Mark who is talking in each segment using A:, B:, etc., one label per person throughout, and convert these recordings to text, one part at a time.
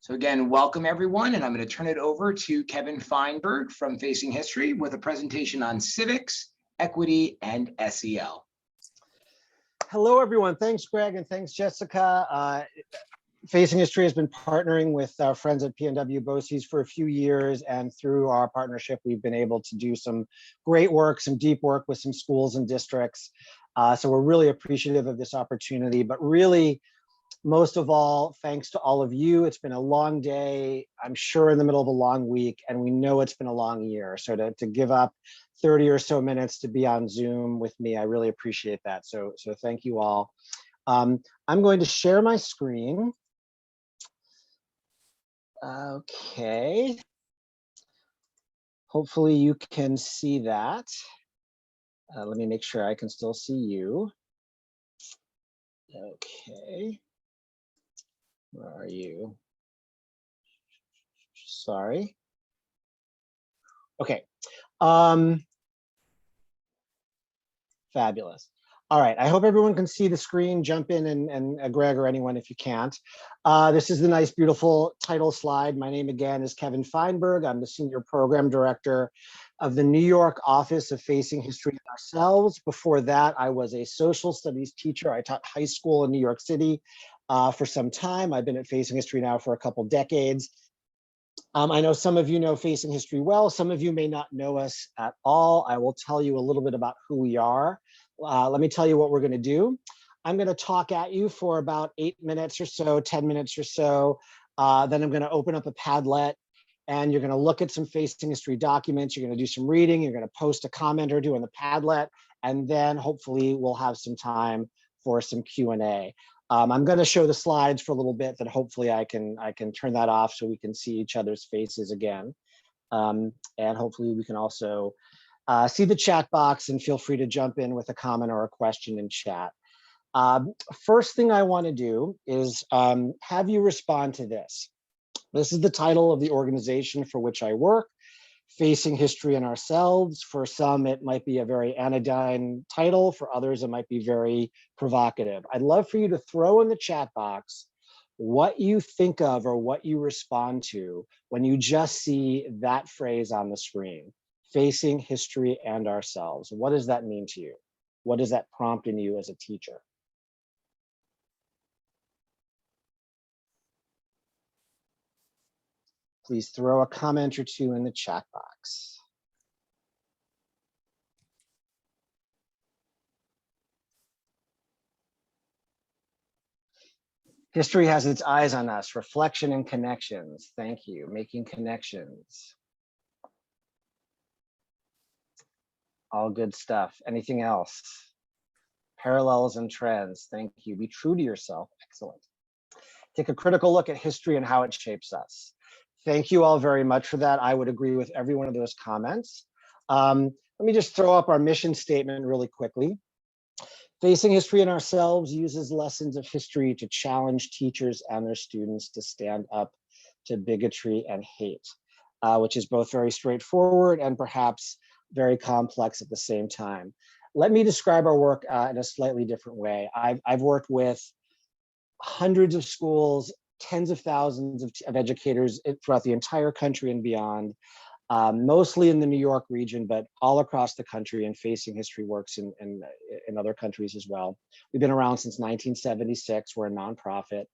A: So again, welcome everyone, and I'm going to turn it over to Kevin Feinberg from Facing History with a presentation on civics, equity, and SEL.
B: Hello, everyone. Thanks, Greg, and thanks, Jessica. Facing History has been partnering with our friends at PNW BOCES for a few years, and through our partnership, we've been able to do some great work, some deep work with some schools and districts. So we're really appreciative of this opportunity, but really, most of all, thanks to all of you. It's been a long day, I'm sure in the middle of a long week, and we know it's been a long year. So to give up 30 or so minutes to be on Zoom with me, I really appreciate that. So thank you all. I'm going to share my screen. Okay. Hopefully you can see that. Let me make sure I can still see you. Okay. Where are you? Sorry. Okay. Fabulous. All right, I hope everyone can see the screen. Jump in and Greg or anyone if you can't. This is the nice, beautiful title slide. My name again is Kevin Feinberg. I'm the Senior Program Director of the New York Office of Facing History and Ourselves. Before that, I was a social studies teacher. I taught high school in New York City for some time. I've been at Facing History now for a couple decades. I know some of you know Facing History well. Some of you may not know us at all. I will tell you a little bit about who we are. Let me tell you what we're going to do. I'm going to talk at you for about 8 minutes or so, 10 minutes or so. Then I'm going to open up a Padlet, and you're going to look at some Facing History documents. You're going to do some reading. You're going to post a comment or two on the Padlet, and then hopefully we'll have some time for some Q&A. I'm going to show the slides for a little bit, that hopefully I can turn that off so we can see each other's faces again. And hopefully we can also see the chat box, and feel free to jump in with a comment or a question in chat. First thing I want to do is have you respond to this. This is the title of the organization for which I work, Facing History and Ourselves. For some, it might be a very anodyne title. For others, it might be very provocative. I'd love for you to throw in the chat box what you think of or what you respond to when you just see that phrase on the screen, Facing History and Ourselves. What does that mean to you? What does that prompt in you as a teacher? Please throw a comment or two in the chat box. History has its eyes on us. Reflection and connections. Thank you. Making connections. All good stuff. Anything else? Parallels and trends. Thank you. Be true to yourself. Excellent. Take a critical look at history and how it shapes us. Thank you all very much for that. I would agree with every one of those comments. Let me just throw up our mission statement really quickly. Facing History and Ourselves uses lessons of history to challenge teachers and their students to stand up to bigotry and hate, which is both very straightforward and perhaps very complex at the same time. Let me describe our work in a slightly different way. I've worked with hundreds of schools, tens of thousands of educators throughout the entire country and beyond, mostly in the New York region, but all across the country, and Facing History works in other countries as well. We've been around since 1976. We're a nonprofit.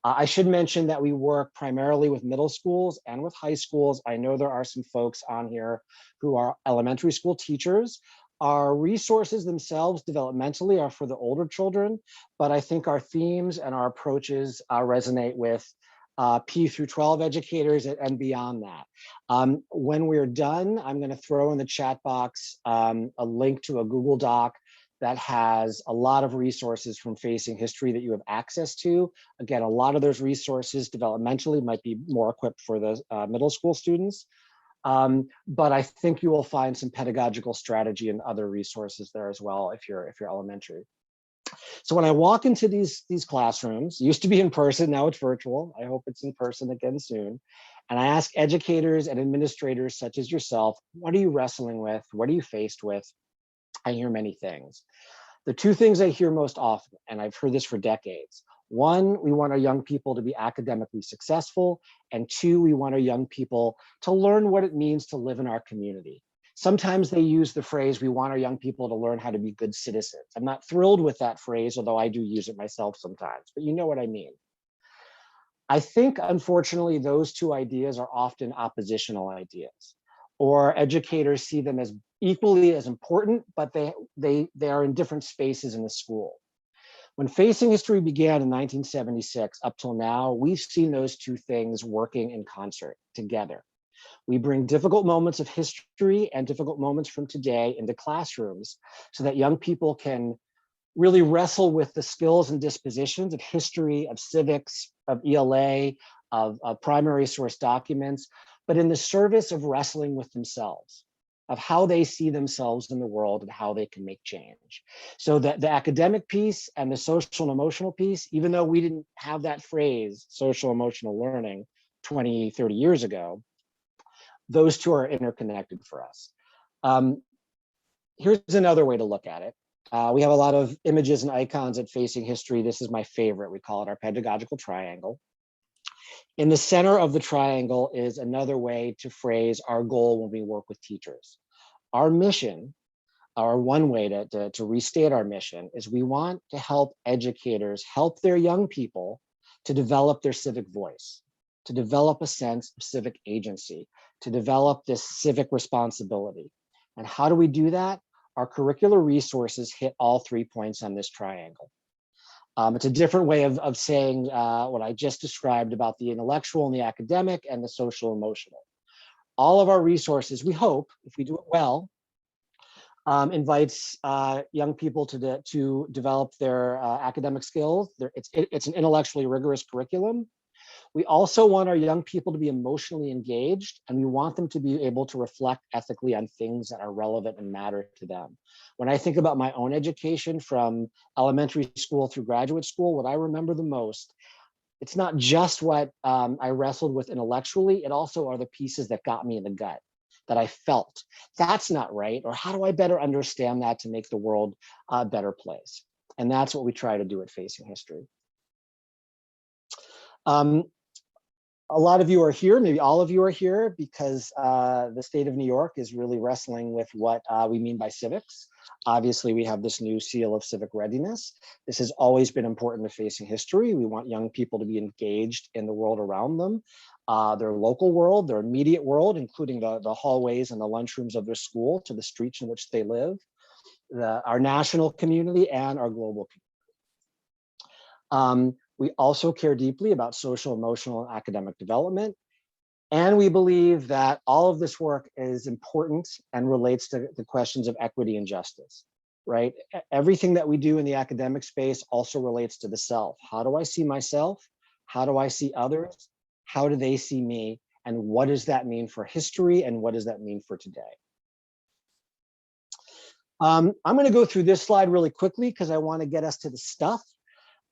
B: I should mention that we work primarily with middle schools and with high schools. I know there are some folks on here who are elementary school teachers. Our resources themselves developmentally are for the older children, but I think our themes and our approaches resonate with P through 12 educators and beyond that. When we're done, I'm going to throw in the chat box a link to a Google Doc that has a lot of resources from Facing History that you have access to. Again, a lot of those resources developmentally might be more equipped for the middle school students. But I think you will find some pedagogical strategy and other resources there as well if you're elementary. So when I walk into these classrooms, used to be in person, now it's virtual. I hope it's in person again soon. And I ask educators and administrators such as yourself, what are you wrestling with? What are you faced with? I hear many things. The two things I hear most often, and I've heard this for decades, One, we want our young people to be academically successful. And two, we want our young people to learn what it means to live in our community. Sometimes they use the phrase, we want our young people to learn how to be good citizens. I'm not thrilled with that phrase, although I do use it myself sometimes, but you know what I mean. I think, unfortunately, those two ideas are often oppositional ideas, or educators see them as equally as important, but they are in different spaces in the school. When Facing History began in 1976 up till now, we've seen those two things working in concert together. We bring difficult moments of history and difficult moments from today into classrooms so that young people can really wrestle with the skills and dispositions of history, of civics, of ELA, of primary source documents, but in the service of wrestling with themselves, of how they see themselves in the world and how they can make change. So that the academic piece and the social and emotional piece, even though we didn't have that phrase, social emotional learning, 20, 30 years ago, those two are interconnected for us. Here's another way to look at it. We have a lot of images and icons at Facing History. This is my favorite. We call it our Pedagogical Triangle. In the center of the triangle is another way to phrase our goal when we work with teachers. Our mission, or one way to restate our mission, is we want to help educators help their young people to develop their civic voice, to develop a sense of civic agency, to develop this civic responsibility. And how do we do that? Our curricular resources hit all 3 points on this triangle. It's a different way of saying what I just described about the intellectual and the academic and the social emotional. All of our resources, we hope, if we do it well, invites young people to develop their academic skills. It's an intellectually rigorous curriculum. We also want our young people to be emotionally engaged, and we want them to be able to reflect ethically on things that are relevant and matter to them. When I think about my own education from elementary school through graduate school, what I remember the most, it's not just what I wrestled with intellectually, it also are the pieces that got me in the gut, that I felt, that's not right, or how do I better understand that to make the world a better place? And that's what we try to do at Facing History. A lot of you are here, maybe all of you are here, because the state of New York is really wrestling with what we mean by civics. Obviously, we have this new seal of civic readiness. This has always been important to Facing History. We want young people to be engaged in the world around them, their local world, their immediate world, including the hallways and the lunchrooms of their school, to the streets in which they live, our national community, and our global community. We also care deeply about social, emotional, and academic development. And we believe that all of this work is important and relates to the questions of equity and justice, right? Everything that we do in the academic space also relates to the self. How do I see myself? How do I see others? How do they see me? And what does that mean for history? And what does that mean for today? I'm going to go through this slide really quickly because I want to get us to the stuff.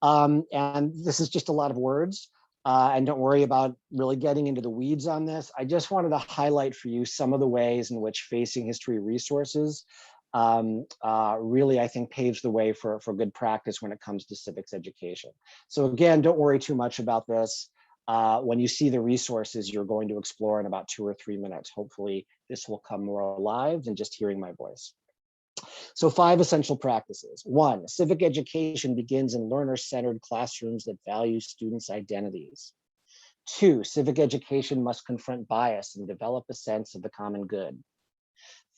B: And this is just a lot of words, and don't worry about really getting into the weeds on this. I just wanted to highlight for you some of the ways in which Facing History resources really, I think, paves the way for good practice when it comes to civics education. So again, don't worry too much about this. When you see the resources you're going to explore in about 2 or 3 minutes, hopefully this will come more alive than just hearing my voice. So 5 essential practices. 1, civic education begins in learner-centered classrooms that value students' identities. 2, civic education must confront bias and develop a sense of the common good.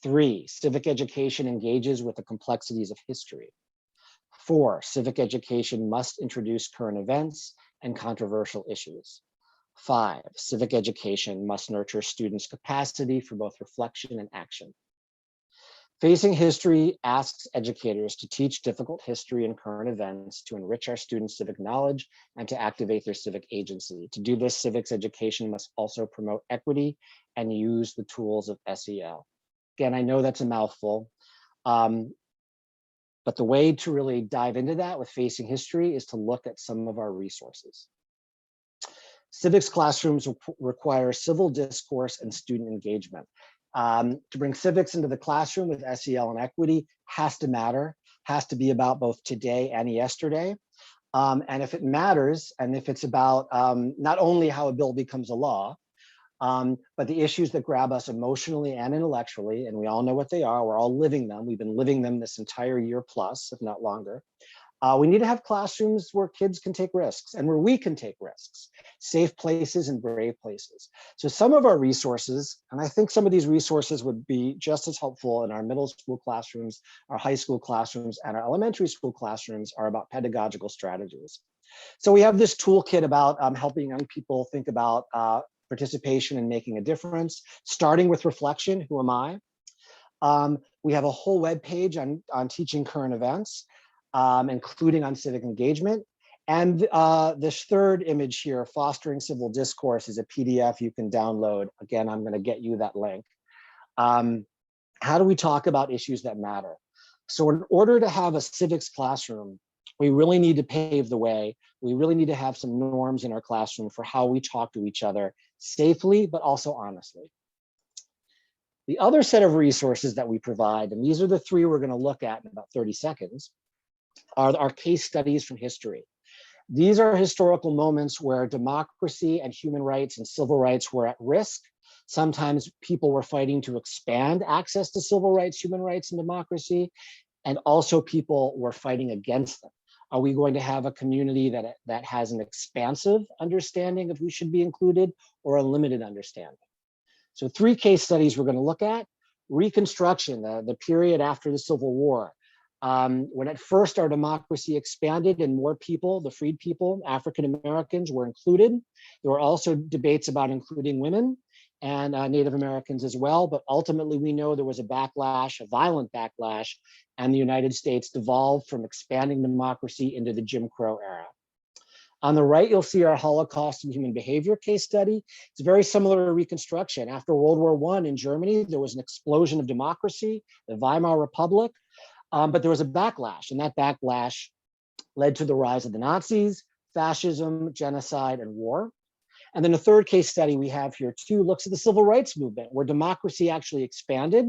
B: 3, civic education engages with the complexities of history. 4, civic education must introduce current events and controversial issues. 5, civic education must nurture students' capacity for both reflection and action. Facing History asks educators to teach difficult history and current events to enrich our students' civic knowledge and to activate their civic agency. To do this, civics education must also promote equity and use the tools of SEL. Again, I know that's a mouthful, but the way to really dive into that with Facing History is to look at some of our resources. Civics classrooms require civil discourse and student engagement. To bring civics into the classroom with SEL and equity has to matter, has to be about both today and yesterday. And if it matters, and if it's about not only how a bill becomes a law, but the issues that grab us emotionally and intellectually, and we all know what they are, we're all living them. We've been living them this entire year plus, if not longer. We need to have classrooms where kids can take risks and where we can take risks, safe places and brave places. So some of our resources, and I think some of these resources would be just as helpful in our middle school classrooms, our high school classrooms, and our elementary school classrooms, are about pedagogical strategies. So we have this toolkit about helping young people think about participation and making a difference, starting with reflection, who am I? We have a whole web page on teaching current events, including on civic engagement. And this third image here, Fostering Civil Discourse, is a PDF you can download. Again, I'm going to get you that link. How do we talk about issues that matter? So in order to have a civics classroom, we really need to pave the way. We really need to have some norms in our classroom for how we talk to each other safely, but also honestly. The other set of resources that we provide, and these are the three we're going to look at in about 30 seconds, are our case studies from history. These are historical moments where democracy and human rights and civil rights were at risk. Sometimes people were fighting to expand access to civil rights, human rights, and democracy, and also people were fighting against them. Are we going to have a community that has an expansive understanding of who should be included, or a limited understanding? So 3 case studies we're going to look at. Reconstruction, the period after the Civil War. When at first our democracy expanded and more people, the freed people, African Americans, were included. There were also debates about including women and Native Americans as well, but ultimately we know there was a backlash, a violent backlash, and the United States devolved from expanding democracy into the Jim Crow era. On the right, you'll see our Holocaust and human behavior case study. It's very similar to Reconstruction. After World War I in Germany, there was an explosion of democracy, the Weimar Republic, but there was a backlash, and that backlash led to the rise of the Nazis, fascism, genocide, and war. And then a third case study we have here too looks at the civil rights movement, where democracy actually expanded,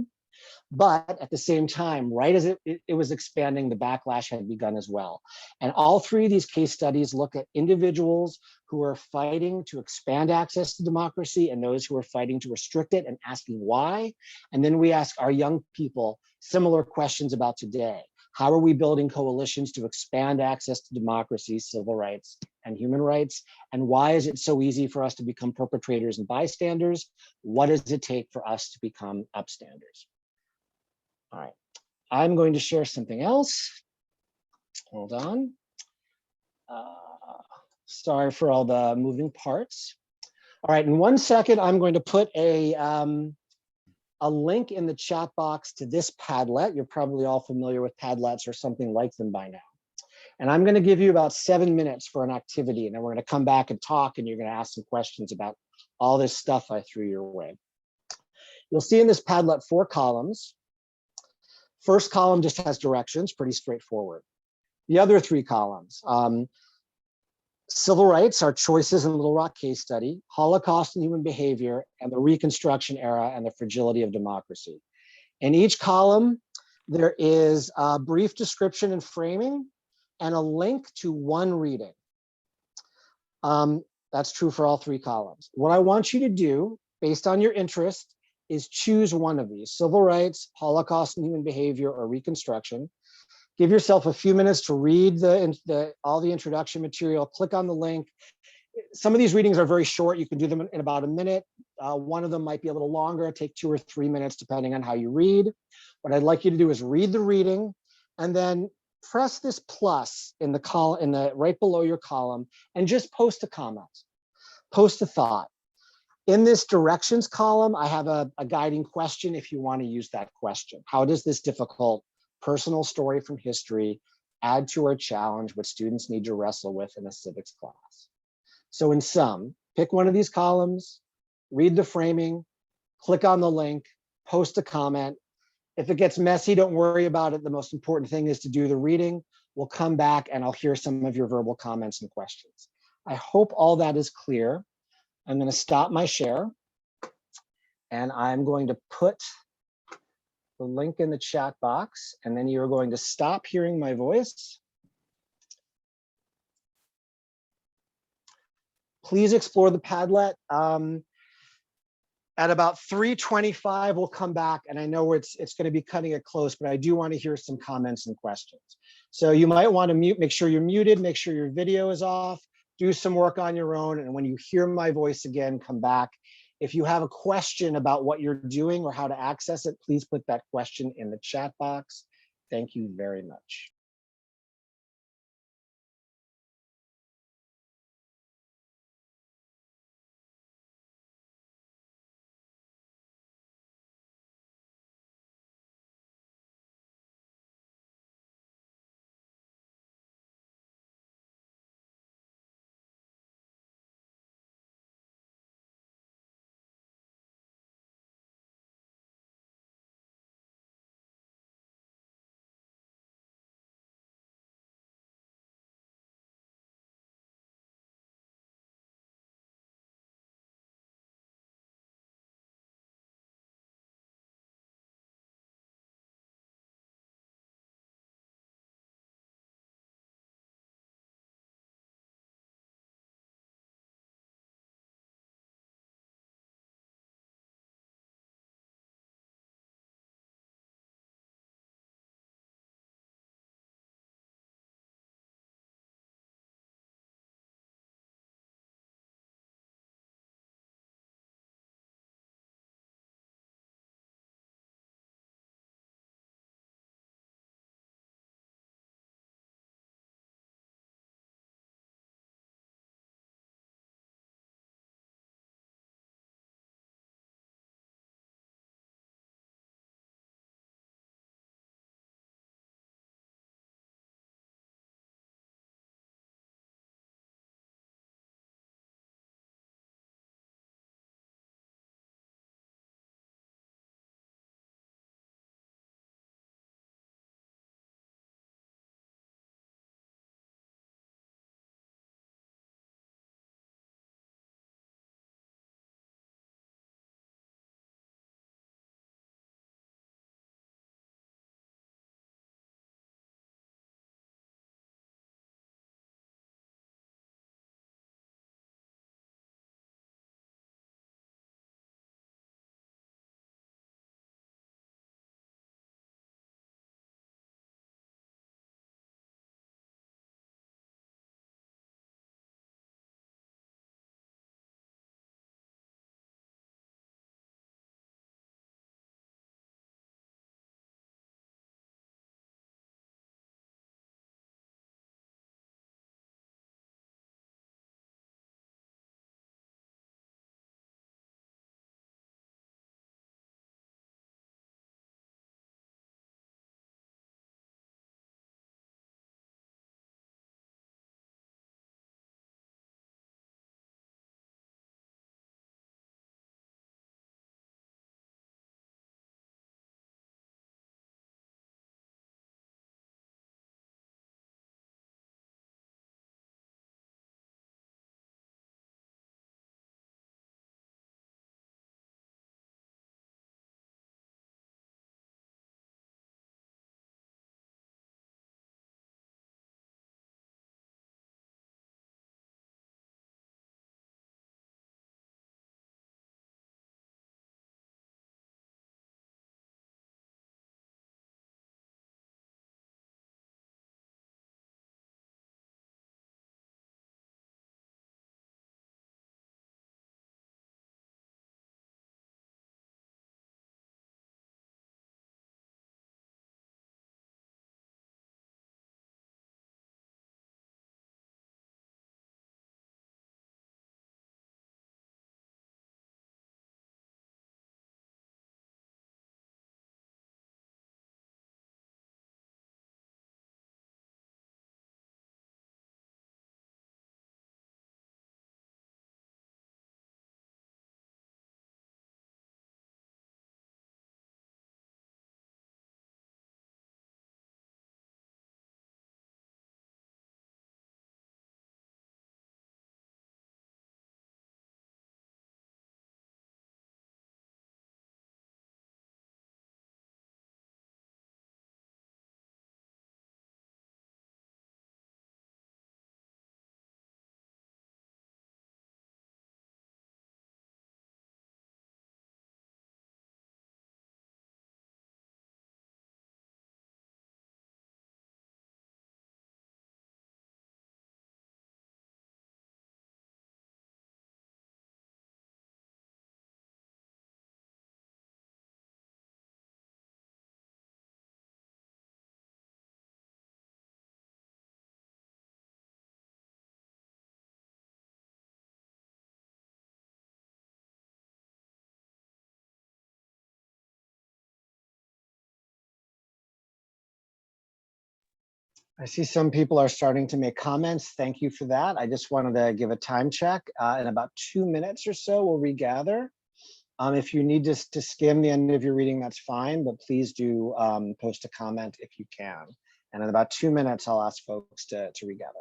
B: but at the same time, right as it was expanding, the backlash had begun as well. And all 3 of these case studies look at individuals who are fighting to expand access to democracy and those who are fighting to restrict it and asking why. And then we ask our young people similar questions about today. How are we building coalitions to expand access to democracy, civil rights, and human rights? And why is it so easy for us to become perpetrators and bystanders? What does it take for us to become upstanders? All right, I'm going to share something else. Hold on. Sorry for all the moving parts. All right, in 1 second, I'm going to put a link in the chat box to this Padlet. You're probably all familiar with Padlets or something like them by now. And I'm going to give you about 7 minutes for an activity, and then we're going to come back and talk, and you're going to ask some questions about all this stuff I threw your way. You'll see in this Padlet 4 columns. First column just has directions, pretty straightforward. The other 3 columns, civil rights, our choices in Little Rock case study, Holocaust and human behavior, and the Reconstruction era and the fragility of democracy. In each column, there is a brief description and framing and a link to 1 reading. That's true for all 3 columns. What I want you to do, based on your interest, is choose one of these: civil rights, Holocaust and human behavior, or Reconstruction. Give yourself a few minutes to read all the introduction material, click on the link. Some of these readings are very short. You can do them in about a minute. One of them might be a little longer, take 2 or 3 minutes, depending on how you read. What I'd like you to do is read the reading and then press this plus in the column, right below your column, and just post a comment, post a thought. In this directions column, I have a guiding question if you want to use that question. How does this difficult personal story from history add to our challenge what students need to wrestle with in a civics class? So in sum, pick one of these columns, read the framing, click on the link, post a comment. If it gets messy, don't worry about it. The most important thing is to do the reading. We'll come back and I'll hear some of your verbal comments and questions. I hope all that is clear. I'm going to stop my share and I'm going to put the link in the chat box, and then you're going to stop hearing my voice. Please explore the Padlet. At about 3:25, we'll come back, and I know it's going to be cutting it close, but I do want to hear some comments and questions. So you might want to make sure you're muted, make sure your video is off, do some work on your own, and when you hear my voice again, come back. If you have a question about what you're doing or how to access it, please put that question in the chat box. Thank you very much. I see some people are starting to make comments. Thank you for that. I just wanted to give a time check. In about 2 minutes or so, we'll regather. If you need to skim the end of your reading, that's fine, but please do post a comment if you can. And in about 2 minutes, I'll ask folks to regather.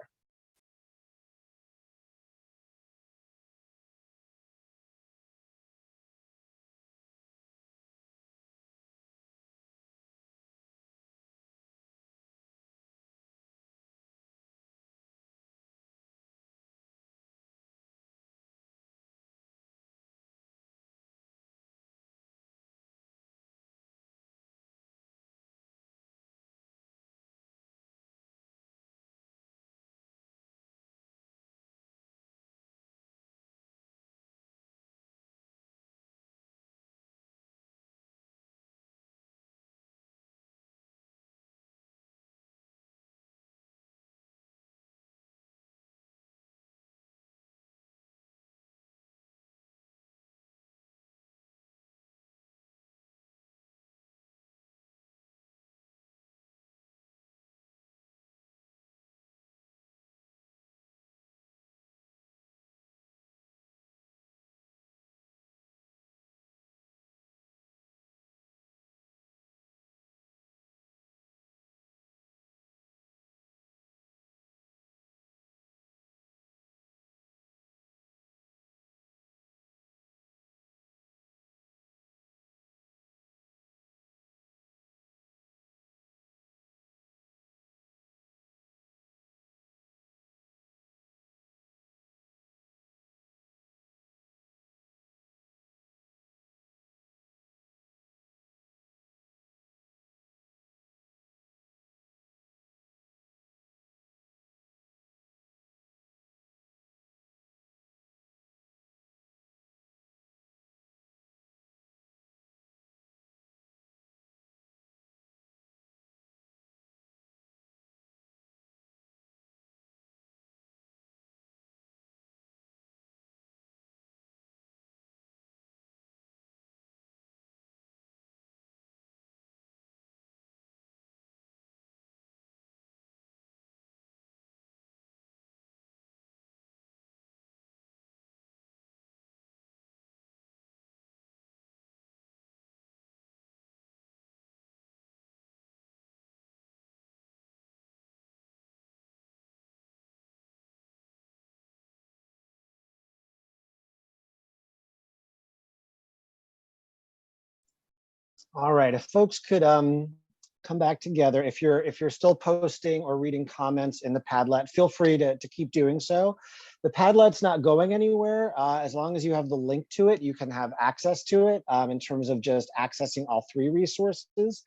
B: All right, if folks could come back together. If you're still posting or reading comments in the Padlet, feel free to keep doing so. The Padlet's not going anywhere. As long as you have the link to it, you can have access to it in terms of just accessing all 3 resources.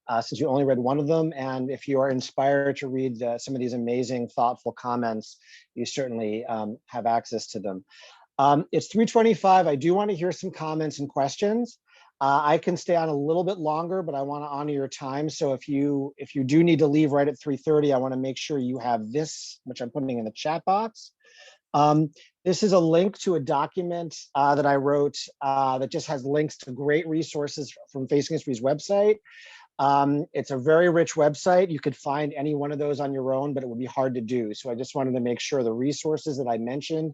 B: Since you only read one of them, and if you are inspired to read some of these amazing, thoughtful comments, you certainly have access to them. It's 3:25. I do want to hear some comments and questions. I can stay on a little bit longer, but I want to honor your time. So if you do need to leave right at 3:30, I want to make sure you have this, which I'm putting in the chat box. This is a link to a document that I wrote that just has links to great resources from Facing History's website. It's a very rich website. You could find any one of those on your own, but it would be hard to do. So I just wanted to make sure the resources that I mentioned,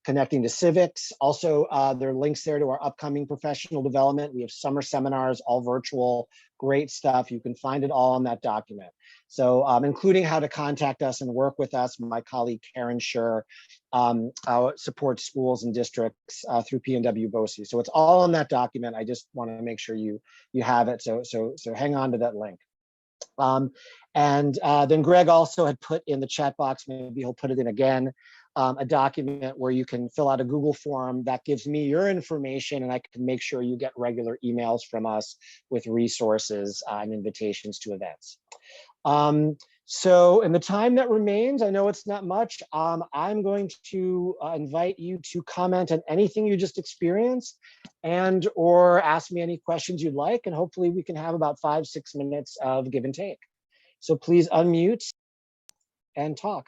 B: connecting to civics. Also, there are links there to our upcoming professional development. We have summer seminars, all virtual, great stuff. You can find it all in that document. So including how to contact us and work with us. My colleague Karen Schur supports schools and districts through PNW BOCES. So it's all in that document. I just want to make sure you have it. So hang on to that link. Then Greg also had put in the chat box, maybe he'll put it in again, a document where you can fill out a Google form that gives me your information, and I can make sure you get regular emails from us with resources and invitations to events. So in the time that remains, I know it's not much, I'm going to invite you to comment on anything you just experienced and or ask me any questions you'd like, and hopefully we can have about 5-6 minutes of give and take. So please unmute and talk.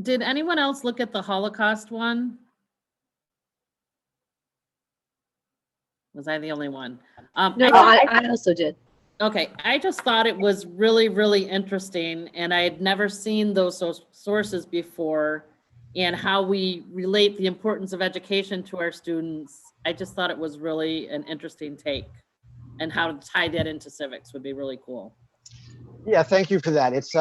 C: Did anyone else look at the Holocaust one? Was I the only one?
D: No, I also did.
C: Okay, I just thought it was really, really interesting, and I had never seen those sources before, and how we relate the importance of education to our students. I just thought it was really an interesting take, and how to tie that into civics would be really cool.
B: Yeah, thank you for that. It's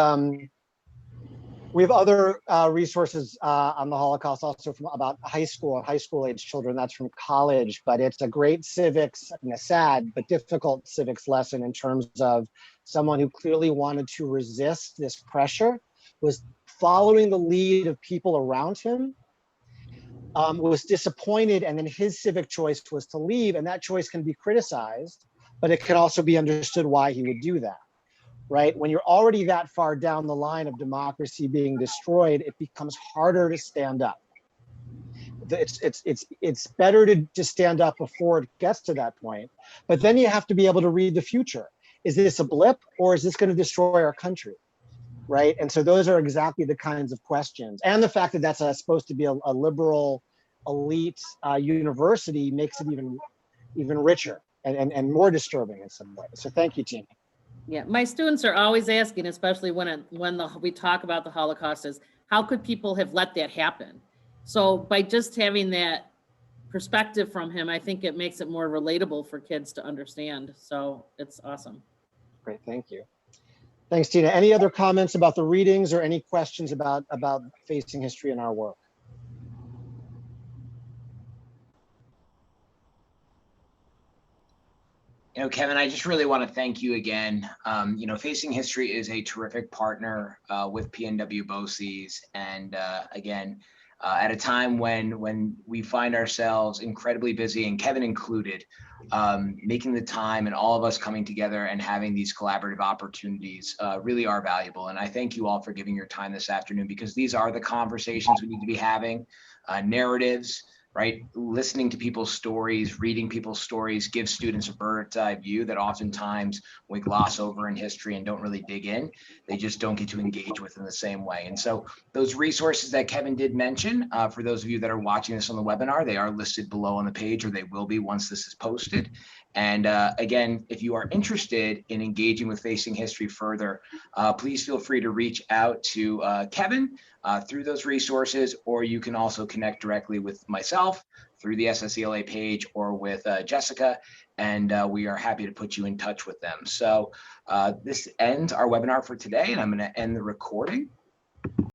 B: we have other resources on the Holocaust, also from about high school age children. That's from college, but it's a great civics, and a sad but difficult civics lesson in terms of someone who clearly wanted to resist this pressure, was following the lead of people around him, was disappointed, and then his civic choice was to leave, and that choice can be criticized, but it can also be understood why he would do that. Right? When you're already that far down the line of democracy being destroyed, it becomes harder to stand up. It's better to stand up before it gets to that point, but then you have to be able to read the future. Is this a blip, or is this going to destroy our country? Right? And so those are exactly the kinds of questions. And the fact that that's supposed to be a liberal elite university makes it even richer and more disturbing in some ways. So thank you, Tina.
C: Yeah, my students are always asking, especially when we talk about the Holocaust, is how could people have let that happen? So by just having that perspective from him, I think it makes it more relatable for kids to understand. So it's awesome.
B: Great, thank you. Thanks, Tina. Any other comments about the readings or any questions about facing history in our work?
A: Kevin, I just really want to thank you again. Facing History is a terrific partner with PNW BOCES. And again, at a time when we find ourselves incredibly busy, and Kevin included, making the time and all of us coming together and having these collaborative opportunities really are valuable. And I thank you all for giving your time this afternoon, because these are the conversations we need to be having, narratives, right? Listening to people's stories, reading people's stories gives students a bird's eye view that oftentimes we gloss over in history and don't really dig in. They just don't get to engage with in the same way. And so those resources that Kevin did mention, for those of you that are watching this on the webinar, they are listed below on the page, or they will be once this is posted. And again, if you are interested in engaging with Facing History further, please feel free to reach out to Kevin through those resources, or you can also connect directly with myself through the SSELA page, or with Jessica, and we are happy to put you in touch with them. So this ends our webinar for today, and I'm going to end the recording.